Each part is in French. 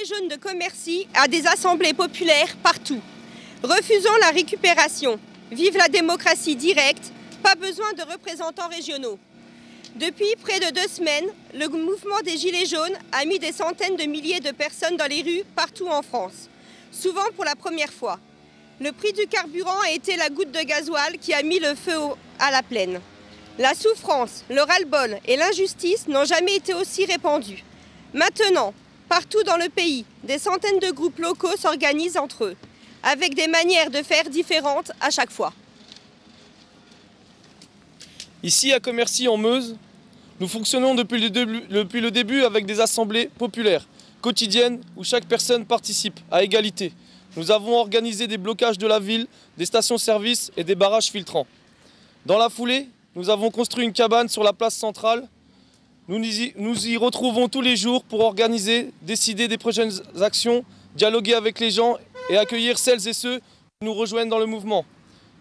Gilets jaunes de Commercy a des assemblées populaires partout. Refusons la récupération. Vive la démocratie directe. Pas besoin de représentants régionaux. Depuis près de 2 semaines, le mouvement des Gilets jaunes a mis des centaines de milliers de personnes dans les rues partout en France, souvent pour la première fois. Le prix du carburant a été la goutte de gasoil qui a mis le feu à la plaine. La souffrance, le ras-le-bol et l'injustice n'ont jamais été aussi répandus. Maintenant, partout dans le pays, des centaines de groupes locaux s'organisent entre eux, avec des manières de faire différentes à chaque fois. Ici à Commercy en Meuse, nous fonctionnons depuis le début avec des assemblées populaires, quotidiennes, où chaque personne participe à égalité. Nous avons organisé des blocages de la ville, des stations-service et des barrages filtrants. Dans la foulée, nous avons construit une cabane sur la place centrale. Nous y retrouvons tous les jours pour organiser, décider des prochaines actions, dialoguer avec les gens et accueillir celles et ceux qui nous rejoignent dans le mouvement.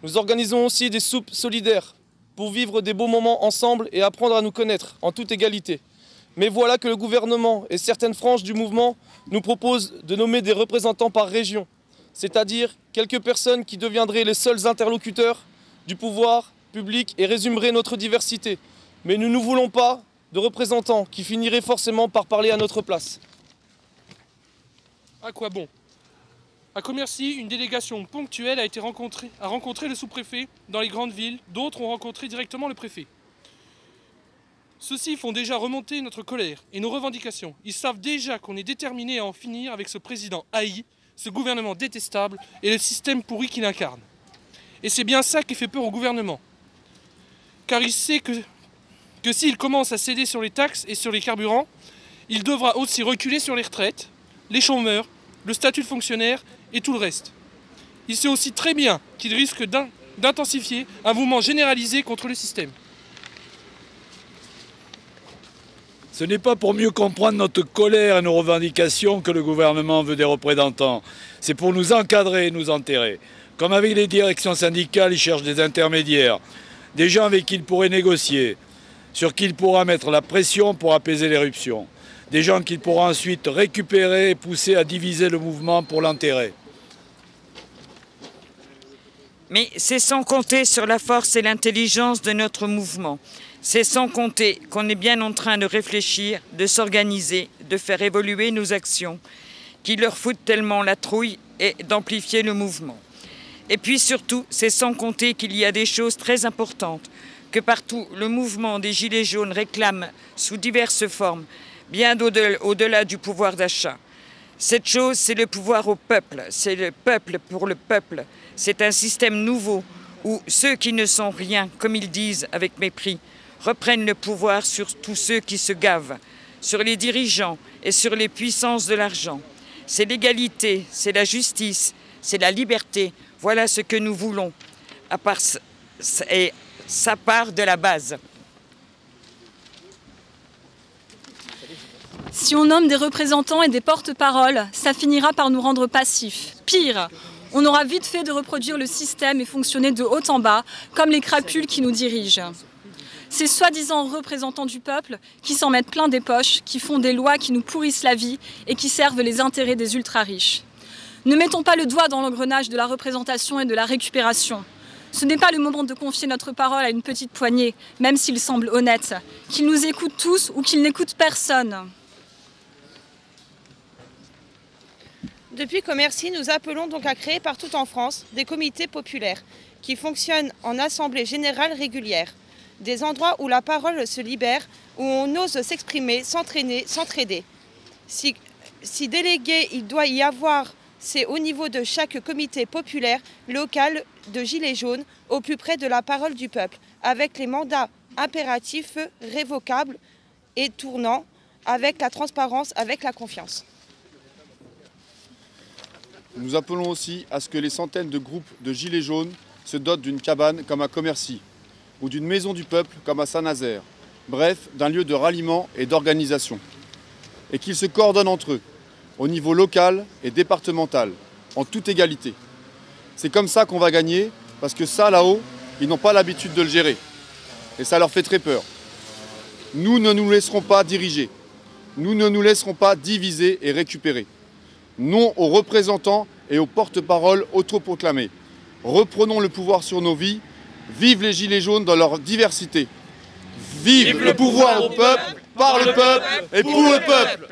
Nous organisons aussi des soupes solidaires pour vivre des beaux moments ensemble et apprendre à nous connaître en toute égalité. Mais voilà que le gouvernement et certaines franges du mouvement nous proposent de nommer des représentants par région, c'est-à-dire quelques personnes qui deviendraient les seuls interlocuteurs du pouvoir public et résumeraient notre diversité. Mais nous ne voulons pas de représentants qui finiraient forcément par parler à notre place. À quoi bon? À Commercy, une délégation ponctuelle a rencontré le sous-préfet dans les grandes villes, d'autres ont rencontré directement le préfet. Ceux-ci font déjà remonter notre colère et nos revendications. Ils savent déjà qu'on est déterminé à en finir avec ce président haï, ce gouvernement détestable et le système pourri qu'il incarne. Et c'est bien ça qui fait peur au gouvernement. Car il sait que s'il commence à céder sur les taxes et sur les carburants, il devra aussi reculer sur les retraites, les chômeurs, le statut de fonctionnaire et tout le reste. Il sait aussi très bien qu'il risque d'intensifier un mouvement généralisé contre le système. Ce n'est pas pour mieux comprendre notre colère et nos revendications que le gouvernement veut des représentants. C'est pour nous encadrer et nous enterrer. Comme avec les directions syndicales, ils cherchent des intermédiaires, des gens avec qui il pourrait négocier, sur qui il pourra mettre la pression pour apaiser l'éruption, des gens qu'il pourra ensuite récupérer et pousser à diviser le mouvement pour l'enterrer. Mais c'est sans compter sur la force et l'intelligence de notre mouvement. C'est sans compter qu'on est bien en train de réfléchir, de s'organiser, de faire évoluer nos actions, qui leur foutent tellement la trouille et d'amplifier le mouvement. Et puis surtout, c'est sans compter qu'il y a des choses très importantes, que partout le mouvement des Gilets jaunes réclame sous diverses formes, bien au-delà du pouvoir d'achat. Cette chose, c'est le pouvoir au peuple, c'est le peuple pour le peuple. C'est un système nouveau où ceux qui ne sont rien, comme ils disent avec mépris, reprennent le pouvoir sur tous ceux qui se gavent, sur les dirigeants et sur les puissances de l'argent. C'est l'égalité, c'est la justice, c'est la liberté. Voilà ce que nous voulons. Et ça part de la base. Si on nomme des représentants et des porte-paroles, ça finira par nous rendre passifs. Pire, on aura vite fait de reproduire le système et fonctionner de haut en bas, comme les crapules qui nous dirigent. Ces soi-disant représentants du peuple qui s'en mettent plein des poches, qui font des lois qui nous pourrissent la vie et qui servent les intérêts des ultra-riches. Ne mettons pas le doigt dans l'engrenage de la représentation et de la récupération. Ce n'est pas le moment de confier notre parole à une petite poignée, même s'il semble honnête, qu'ils nous écoutent tous ou qu'ils n'écoutent personne. Depuis Commercy, nous appelons donc à créer partout en France des comités populaires qui fonctionnent en assemblée générale régulière. Des endroits où la parole se libère, où on ose s'exprimer, s'entraîner, s'entraider. Si délégué il doit y avoir, c'est au niveau de chaque comité populaire local de Gilets jaunes, au plus près de la parole du peuple, avec les mandats impératifs, révocables et tournants, avec la transparence, avec la confiance. Nous appelons aussi à ce que les centaines de groupes de Gilets jaunes se dotent d'une cabane comme à Commercy, ou d'une maison du peuple comme à Saint-Nazaire, bref, d'un lieu de ralliement et d'organisation. Et qu'ils se coordonnent entre eux, au niveau local et départemental, en toute égalité. C'est comme ça qu'on va gagner, parce que ça, là-haut, ils n'ont pas l'habitude de le gérer. Et ça leur fait très peur. Nous ne nous laisserons pas diriger. Nous ne nous laisserons pas diviser et récupérer. non aux représentants et aux porte-paroles autoproclamés. Reprenons le pouvoir sur nos vies. Vive les Gilets jaunes dans leur diversité. Vive le pouvoir au peuple, par le peuple et pour le peuple.